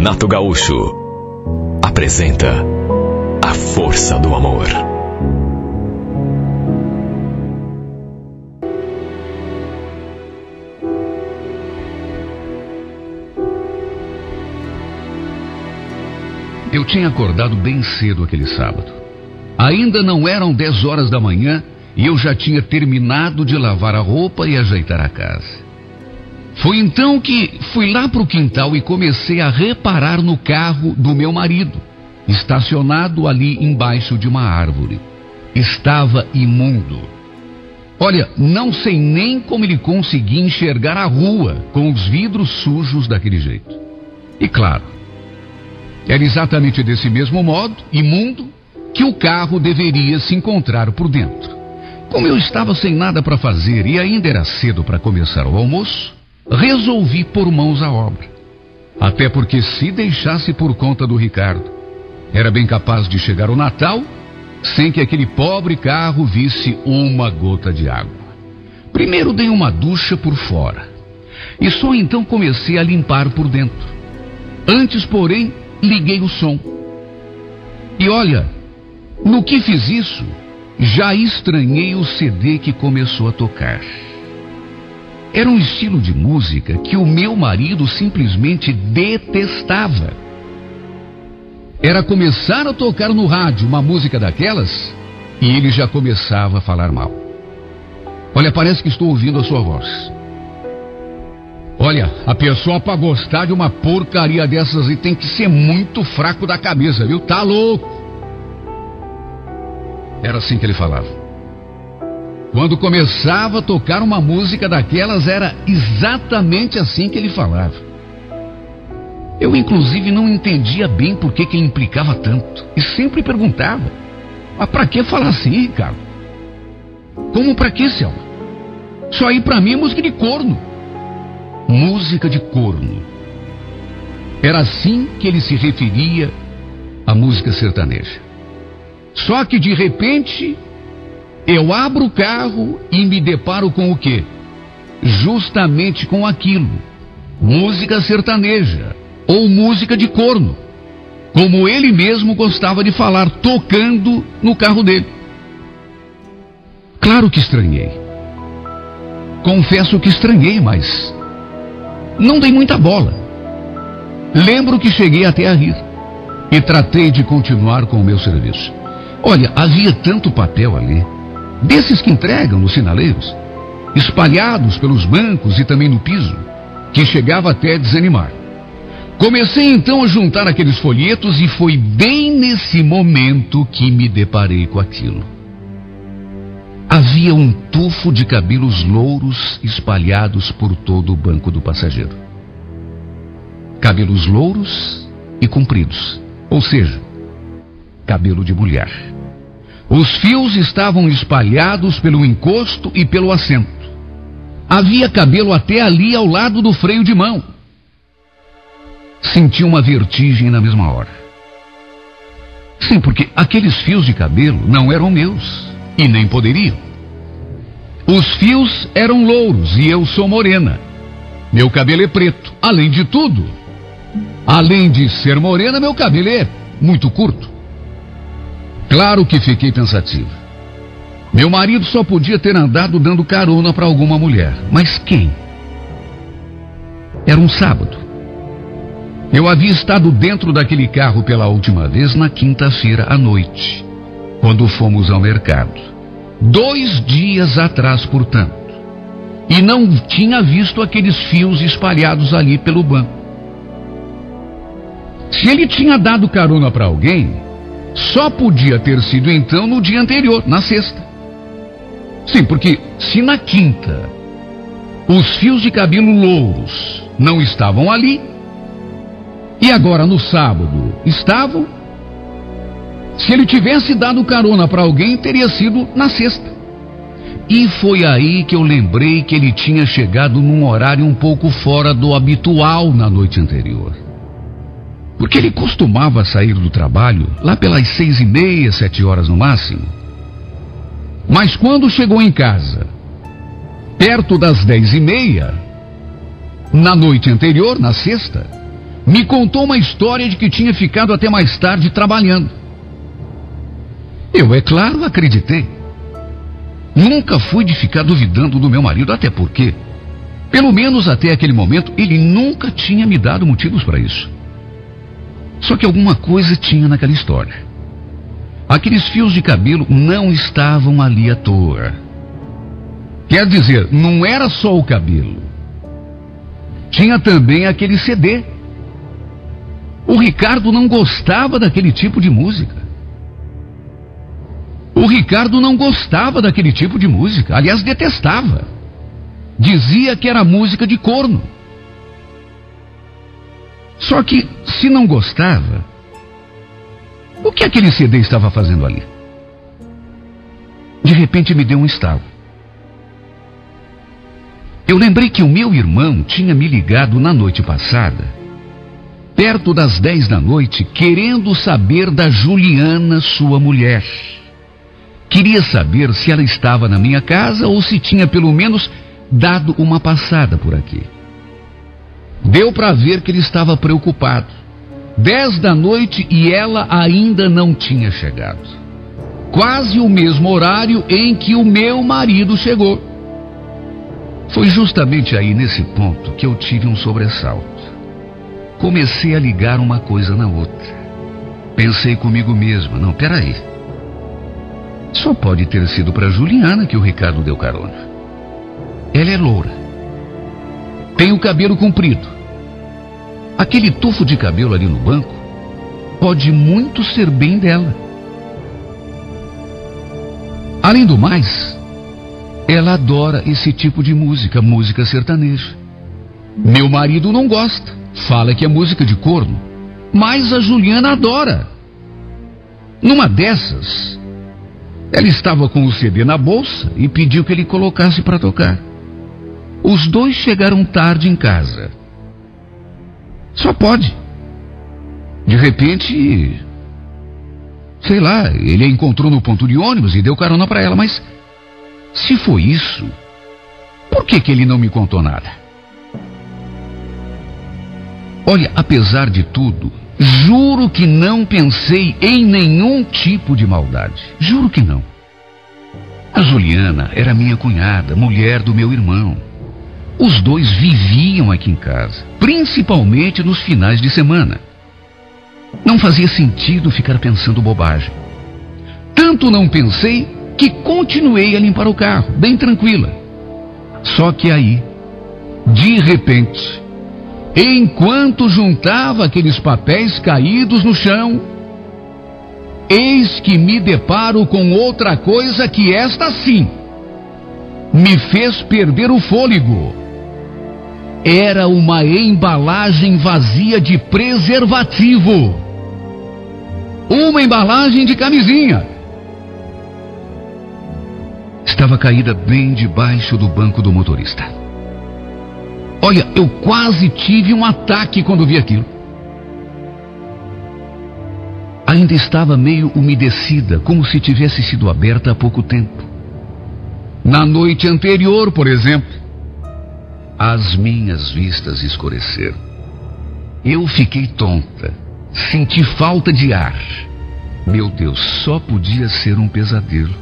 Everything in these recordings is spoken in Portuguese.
Renato Gaúcho apresenta A Força do Amor. Eu tinha acordado bem cedo aquele sábado. Ainda não eram 10 horas da manhã e eu já tinha terminado de lavar a roupa e ajeitar a casa. Foi então que fui lá para o quintal e comecei a reparar no carro do meu marido, estacionado ali embaixo de uma árvore. Estava imundo. Olha, não sei nem como ele conseguia enxergar a rua com os vidros sujos daquele jeito. E claro, era exatamente desse mesmo modo, imundo, que o carro deveria se encontrar por dentro. Como eu estava sem nada para fazer e ainda era cedo para começar o almoço, resolvi pôr mãos à obra. Até porque se deixasse por conta do Ricardo, era bem capaz de chegar o Natal sem que aquele pobre carro visse uma gota de água. Primeiro dei uma ducha por fora e só então comecei a limpar por dentro. Antes, porém, liguei o som. E olha, no que fiz isso, já estranhei o CD que começou a tocar. Era um estilo de música que o meu marido simplesmente detestava. Era começar a tocar no rádio uma música daquelas e ele já começava a falar mal. Olha, parece que estou ouvindo a sua voz. Olha, a pessoa pra gostar de uma porcaria dessas aí tem que ser muito fraco da cabeça, viu? Tá louco! Era assim que ele falava. Quando começava a tocar uma música daquelas, era exatamente assim que ele falava. Eu, inclusive, não entendia bem por que ele implicava tanto. E sempre perguntava, mas pra que falar assim, Ricardo? Como pra que, Selma? Isso aí pra mim é música de corno. Música de corno. Era assim que ele se referia à música sertaneja. Só que de repente eu abro o carro e me deparo com o quê? Justamente com aquilo. Música sertaneja ou música de corno, como ele mesmo gostava de falar, tocando no carro dele. Claro que estranhei. Confesso que estranhei, mas não dei muita bola. Lembro que cheguei até a rir e tratei de continuar com o meu serviço. Olha, havia tanto papel ali, desses que entregam nos sinaleiros, espalhados pelos bancos e também no piso, que chegava até a desanimar. Comecei então a juntar aqueles folhetos e foi bem nesse momento que me deparei com aquilo. Havia um tufo de cabelos louros espalhados por todo o banco do passageiro. Cabelos louros e compridos, ou seja, cabelo de mulher. Os fios estavam espalhados pelo encosto e pelo assento. Havia cabelo até ali ao lado do freio de mão. Senti uma vertigem na mesma hora. Sim, porque aqueles fios de cabelo não eram meus e nem poderiam. Os fios eram louros e eu sou morena. Meu cabelo é preto. Além de tudo, além de ser morena, meu cabelo é muito curto. Claro que fiquei pensativo. Meu marido só podia ter andado dando carona para alguma mulher. Mas quem? Era um sábado. Eu havia estado dentro daquele carro pela última vez na quinta-feira à noite, quando fomos ao mercado. 2 dias atrás, portanto. E não tinha visto aqueles fios espalhados ali pelo banco. Se ele tinha dado carona para alguém, só podia ter sido então no dia anterior, na sexta. Sim, porque se na quinta os fios de cabelo louros não estavam ali, e agora no sábado estavam, se ele tivesse dado carona para alguém, teria sido na sexta. E foi aí que eu lembrei que ele tinha chegado num horário um pouco fora do habitual na noite anterior. Porque ele costumava sair do trabalho lá pelas 6h30, 7 horas no máximo. Mas quando chegou em casa, perto das 10h30, na noite anterior, na sexta, me contou uma história de que tinha ficado até mais tarde trabalhando. Eu, é claro, acreditei. Nunca fui de ficar duvidando do meu marido, até porque, pelo menos até aquele momento, ele nunca tinha me dado motivos para isso. Só que alguma coisa tinha naquela história. Aqueles fios de cabelo não estavam ali à toa. Quer dizer, não era só o cabelo. Tinha também aquele CD. O Ricardo não gostava daquele tipo de música. O Ricardo não gostava daquele tipo de música. Aliás, detestava. Dizia que era música de corno. Só que, se não gostava, o que aquele CD estava fazendo ali? De repente me deu um estalo. Eu lembrei que o meu irmão tinha me ligado na noite passada, perto das 10 da noite, querendo saber da Juliana, sua mulher. Queria saber se ela estava na minha casa ou se tinha pelo menos dado uma passada por aqui. Deu para ver que ele estava preocupado. 10 da noite e ela ainda não tinha chegado. Quase o mesmo horário em que o meu marido chegou. Foi justamente aí nesse ponto que eu tive um sobressalto. Comecei a ligar uma coisa na outra. Pensei comigo mesma, não, peraí. Só pode ter sido para Juliana que o Ricardo deu carona. Ela é loura. Tem o cabelo comprido. Aquele tufo de cabelo ali no banco pode muito ser bem dela. Além do mais, ela adora esse tipo de música, música sertaneja. Meu marido não gosta, fala que é música de corno, mas a Juliana adora. Numa dessas, ela estava com o CD na bolsa e pediu que ele colocasse para tocar. Os dois chegaram tarde em casa. Só pode. De repente, sei lá, ele a encontrou no ponto de ônibus e deu carona para ela, mas se foi isso, por que ele não me contou nada? Olha, apesar de tudo, juro que não pensei em nenhum tipo de maldade. Juro que não. A Juliana era minha cunhada, mulher do meu irmão. Os dois viviam aqui em casa, principalmente nos finais de semana. Não fazia sentido ficar pensando bobagem. Tanto não pensei que continuei a limpar o carro, bem tranquila. Só que aí, de repente, enquanto juntava aqueles papéis caídos no chão, eis que me deparo com outra coisa que esta sim me fez perder o fôlego. Era uma embalagem vazia de preservativo. Uma embalagem de camisinha. Estava caída bem debaixo do banco do motorista. Olha, eu quase tive um ataque quando vi aquilo. Ainda estava meio umedecida, como se tivesse sido aberta há pouco tempo. Na noite anterior, por exemplo, as minhas vistas escureceram. Eu fiquei tonta, senti falta de ar. Meu Deus, só podia ser um pesadelo.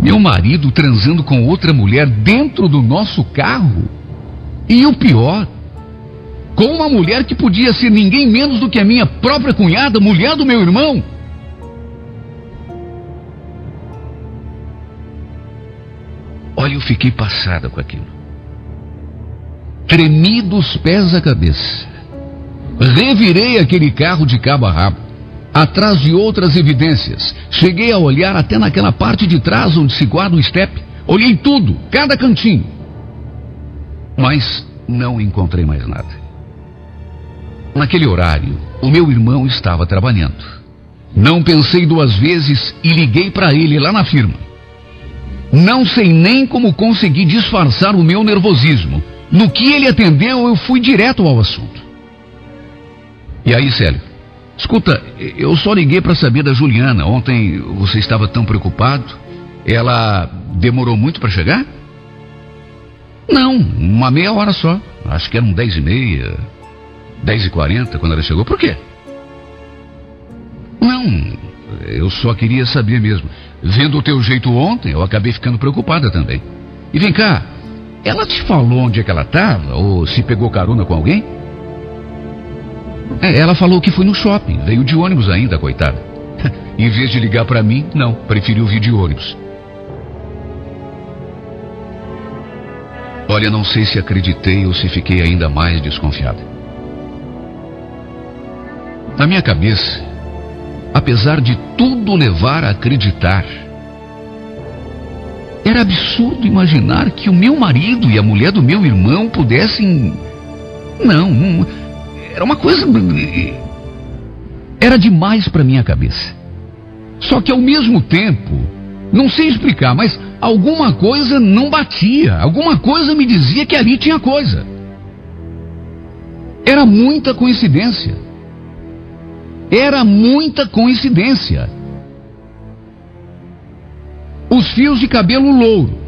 Meu marido transando com outra mulher dentro do nosso carro. E o pior, com uma mulher que podia ser ninguém menos do que a minha própria cunhada, mulher do meu irmão. Olha, eu fiquei passada com aquilo. Tremi dos pés à cabeça. Revirei aquele carro de cabo a rabo, atrás de outras evidências. Cheguei a olhar até naquela parte de trás onde se guarda o estepe. Olhei tudo, cada cantinho. Mas não encontrei mais nada. Naquele horário, o meu irmão estava trabalhando. Não pensei duas vezes e liguei para ele lá na firma. Não sei nem como consegui disfarçar o meu nervosismo. No que ele atendeu, eu fui direto ao assunto. E aí, Célio? Escuta, eu só liguei para saber da Juliana. Ontem você estava tão preocupado. Ela demorou muito para chegar? Não, uma meia hora só. Acho que eram 10h30. 10h40, quando ela chegou. Por quê? Não, eu só queria saber mesmo. Vendo o teu jeito ontem, eu acabei ficando preocupada também. E vem cá, ela te falou onde é que ela estava? Ou se pegou carona com alguém? Ela falou que foi no shopping, veio de ônibus ainda, coitada. Em vez de ligar pra mim, não, preferiu vir de ônibus. Olha, não sei se acreditei ou se fiquei ainda mais desconfiada. Na minha cabeça, apesar de tudo levar a acreditar, era absurdo imaginar que o meu marido e a mulher do meu irmão pudessem... Não, era uma coisa... Era demais para minha cabeça. Só que ao mesmo tempo, não sei explicar, mas alguma coisa não batia. Alguma coisa me dizia que ali tinha coisa. Era muita coincidência. Era muita coincidência. Os fios de cabelo louro.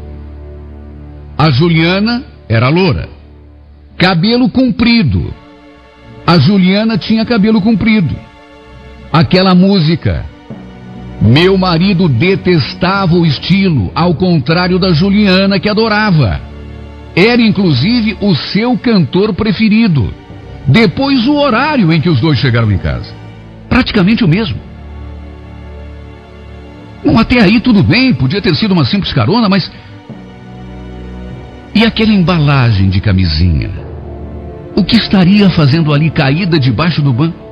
A Juliana era loura. Cabelo comprido. A Juliana tinha cabelo comprido. Aquela música. Meu marido detestava o estilo, ao contrário da Juliana, que adorava. Era inclusive o seu cantor preferido. Depois o horário em que os dois chegaram em casa. Praticamente o mesmo. Bom, até aí tudo bem, podia ter sido uma simples carona, mas... E aquela embalagem de camisinha? O que estaria fazendo ali caída debaixo do banco?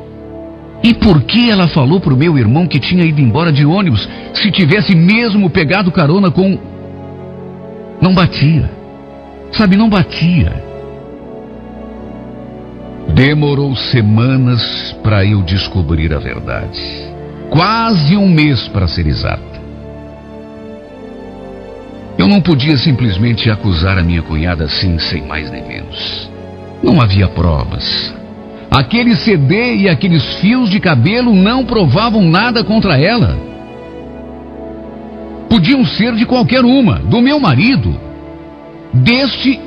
E por que ela falou pro meu irmão que tinha ido embora de ônibus, se tivesse mesmo pegado carona com... Não batia. Sabe, não batia. Demorou semanas para eu descobrir a verdade. Quase um mês, para ser exata. Eu não podia simplesmente acusar a minha cunhada assim, sem mais nem menos. Não havia provas. Aquele CD e aqueles fios de cabelo não provavam nada contra ela. Podiam ser de qualquer uma, do meu marido. Deste,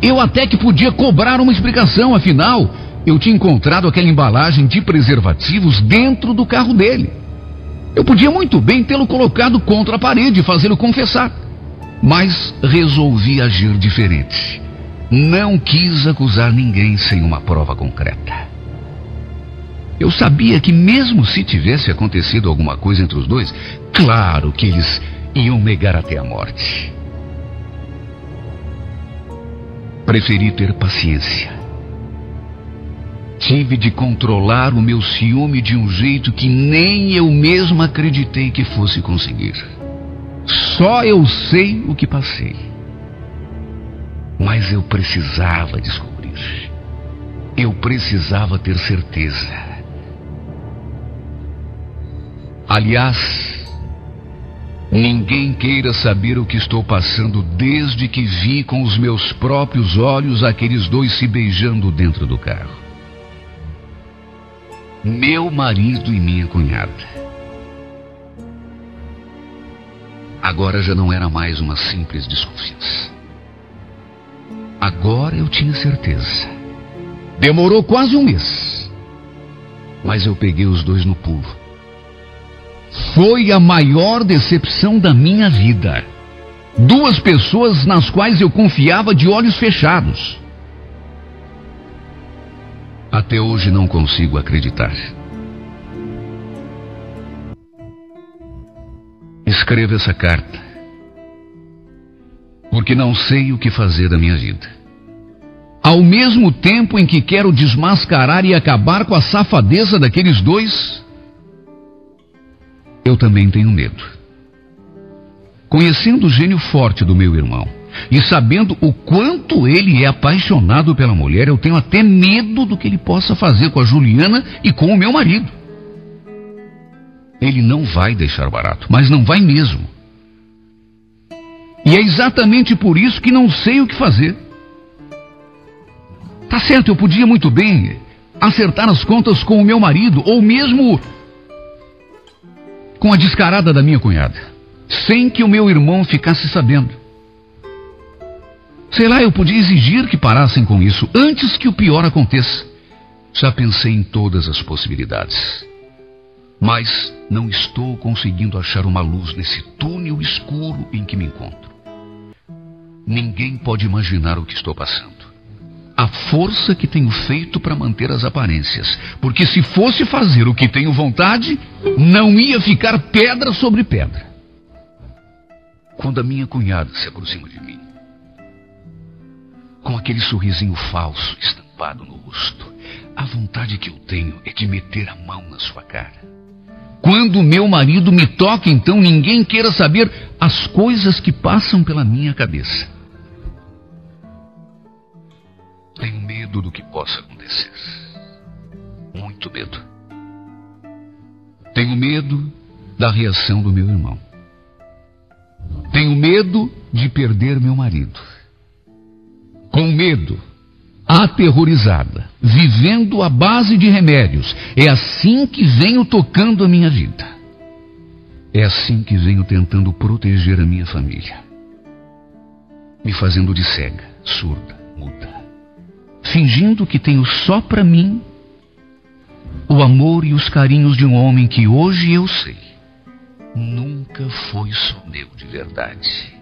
eu até que podia cobrar uma explicação, afinal, eu tinha encontrado aquela embalagem de preservativos dentro do carro dele. Eu podia muito bem tê-lo colocado contra a parede e fazê-lo confessar. Mas resolvi agir diferente. Não quis acusar ninguém sem uma prova concreta. Eu sabia que mesmo se tivesse acontecido alguma coisa entre os dois, claro que eles iam negar até a morte. Preferi ter paciência. Tive de controlar o meu ciúme de um jeito que nem eu mesmo acreditei que fosse conseguir. Só eu sei o que passei. Mas eu precisava descobrir. Eu precisava ter certeza. Aliás, ninguém queira saber o que estou passando desde que vi com os meus próprios olhos aqueles dois se beijando dentro do carro. Meu marido e minha cunhada. Agora já não era mais uma simples desconfiança. Agora eu tinha certeza. Demorou quase um mês. Mas eu peguei os dois no pulo. Foi a maior decepção da minha vida. Duas pessoas nas quais eu confiava de olhos fechados. Até hoje não consigo acreditar. Escrevo essa carta porque não sei o que fazer da minha vida. Ao mesmo tempo em que quero desmascarar e acabar com a safadeza daqueles dois, eu também tenho medo. Conhecendo o gênio forte do meu irmão e sabendo o quanto ele é apaixonado pela mulher, eu tenho até medo do que ele possa fazer com a Juliana e com o meu marido. Ele não vai deixar barato, mas não vai mesmo. E é exatamente por isso que não sei o que fazer. Tá certo, eu podia muito bem acertar as contas com o meu marido, ou mesmo com a descarada da minha cunhada, sem que o meu irmão ficasse sabendo. Sei lá, eu podia exigir que parassem com isso antes que o pior aconteça. Já pensei em todas as possibilidades, mas não estou conseguindo achar uma luz nesse túnel escuro em que me encontro. Ninguém pode imaginar o que estou passando. A força que tenho feito para manter as aparências, porque se fosse fazer o que tenho vontade, não ia ficar pedra sobre pedra. Quando a minha cunhada se aproxima de mim, com aquele sorrisinho falso estampado no rosto, a vontade que eu tenho é de meter a mão na sua cara. Quando meu marido me toca, então ninguém queira saber as coisas que passam pela minha cabeça. Tenho medo do que possa acontecer. Muito medo. Tenho medo da reação do meu irmão. Tenho medo de perder meu marido. Com medo, aterrorizada, vivendo à base de remédios. É assim que venho tocando a minha vida. É assim que venho tentando proteger a minha família. Me fazendo de cega, surda, muda. Fingindo que tenho só para mim o amor e os carinhos de um homem que hoje eu sei nunca foi só meu de verdade.